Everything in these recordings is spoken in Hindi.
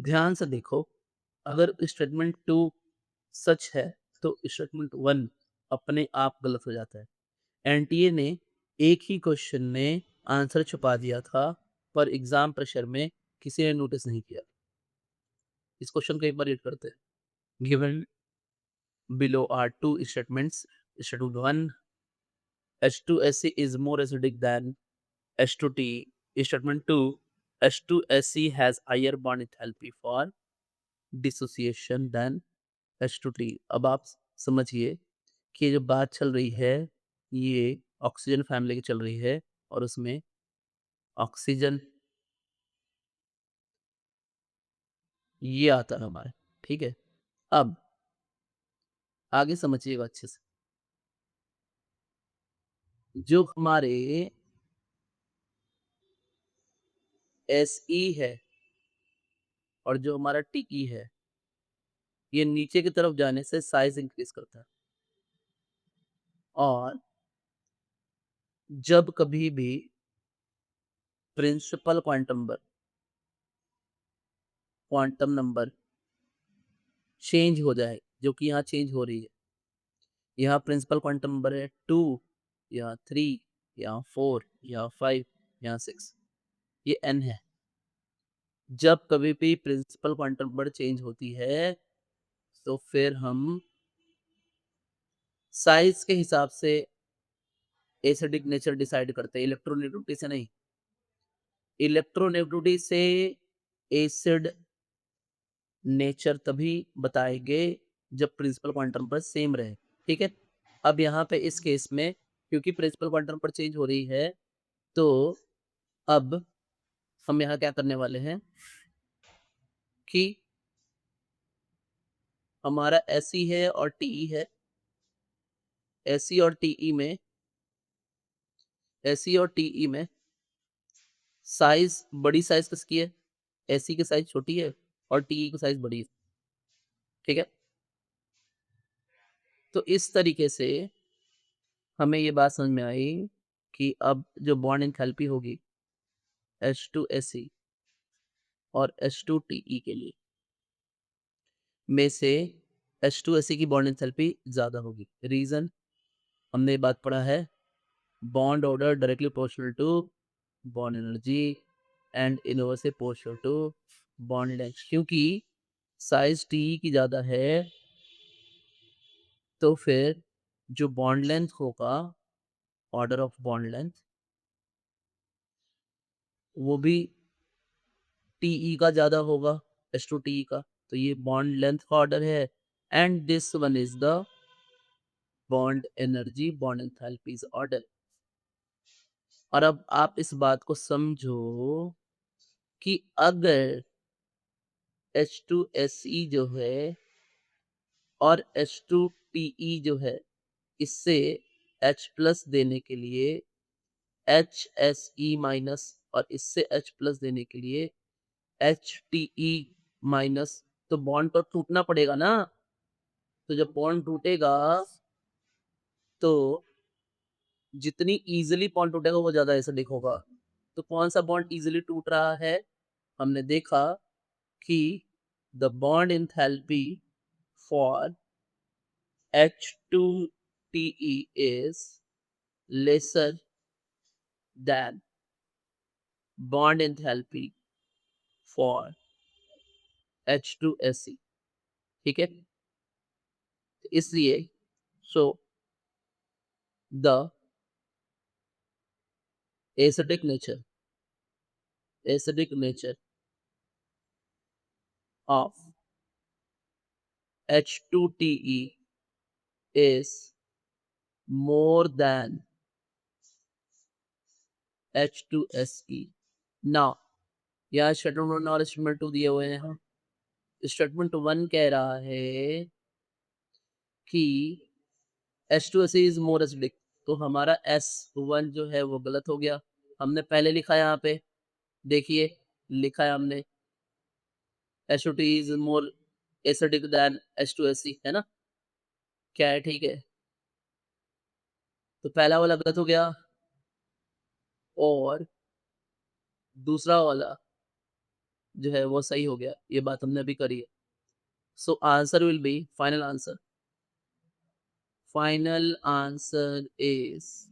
ध्यान से देखो, अगर स्टेटमेंट 2 सच है, तो स्टेटमेंट 1 अपने आप गलत हो जाता है। एनटीए ने एक ही क्वेश्चन में आंसर छुपा दिया था, पर एग्ज़ाम प्रेशर में किसी ने नोटिस नहीं किया। इस क्वेश्चन को एक बार रीड करते हैं। Given below are 2 statements. Statement 1, H2SE is more acidic than H2T. Statement 2, H2SE has higher bond enthalpy for dissociation than H2T. अब आप समझिए कि ये जो बात चल रही है, ये ऑक्सीजन फैमिली की चल रही है और उसमें ऑक्सीजन ये आता है हमारे, ठीक है? अब आगे समझिएगा अच्छे से। जो हमारे एसई है और जो हमारा टीई है, ये नीचे की तरफ जाने से साइज़ इंक्रीज़ करता है और जब कभी भी प्रिंसिपल क्वांटम नंबर चेंज हो जाए, जो कि यहाँ चेंज हो रही है। यहाँ प्रिंसिपल क्वांटम नंबर है 2, यहाँ 3, यहाँ 4, यहाँ 5, यहाँ 6, ये n है। जब कभी भी प्रिंसिपल क्वांटम नंबर चेंज होती है, तो फिर हम साइज़ के हिसाब से एसिडिक नेचर डिसाइड करते हैं, इलेक्ट्रोनेगेटिविटी से नहीं। इलेक्ट्रोनेगेटिविटी से एसिड नेचर तभी बताएँगे जब प्रिंसिपल क्वांटम नंबर सेम रहे, ठीक है? अब यहाँ पे इस केस में क्योंकि प्रिंसिपल क्वांटम नंबर चेंज हो रही है, तो अब हम यहाँ क्या करने वाले हैं कि हमारा एसई है और टीई है। एसई और टीई में एसई और टीई में साइज़ बड़ी साइज़ किसकी है? एसई की साइज़ छोटी है और टीई की साइज़ बड़ी है, ठीक है? तो इस तरीके से हमें ये बात समझ में आई कि अब जो बॉन्ड एंथैल्पी होगी H2SE और H2TE के लिए में से H2SE की बॉन्ड एंथैल्पी ज़्यादा होगी। रीज़न हमने ये बात पढ़ा है, bond order directly proportional to bond energy and inversely proportional to bond length. क्योंकि साइज़ टी की ज़्यादा है, तो फिर जो बॉन्ड लेंथ होगा, ऑर्डर ऑफ बॉन्ड लेंथ, वो भी टीई का ज़्यादा होगा, H2TE का। तो ये बॉन्ड लेंथ का ऑर्डर है and this one is the bond energy, bond enthalpies order. और अब आप इस बात को समझो कि अगर H2SE जो है और H2TE जो है, इससे H प्लस देने के लिए HSE माइनस और इससे H प्लस देने के लिए HTE माइनस, तो बॉन्ड तो टूटना पड़ेगा ना। तो जब बॉन्ड टूटेगा, तो जितनी ईज़िली बॉन्ड टूटेगा वो ज़्यादा एसिडिक होगा। तो कौन-सा बॉन्ड ईज़िली टूट रहा है? हमने देखा कि the bond enthalpy for H2TE is lesser than bond enthalpy for H2SE, ठीक है? इसलिए so the acidic nature of H2TE is more than H2SE। Now यहाँ स्टेटमेंट 1 और स्टेटमेंट 2 दिए हुए हैं। स्टेटमेंट 1 कह रहा है कि H2SE इज़ मोर एसिडिक, तो हमारा S1 जो है वो गलत हो गया। हमने पहले लिखा यहाँ पे, देखिए लिखा है हमने H2T is more acidic then H2SE, है ना? क्या है ठीक है? तो पहला वाला गलत हो गया और दूसरा वाला जो है वो सही हो गया। ये बात हमने अभी करी है। So answer will be final answer. Final answer is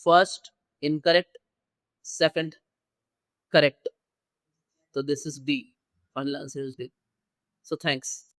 first incorrect, second correct. So this is D. Final answer is D. So thanks.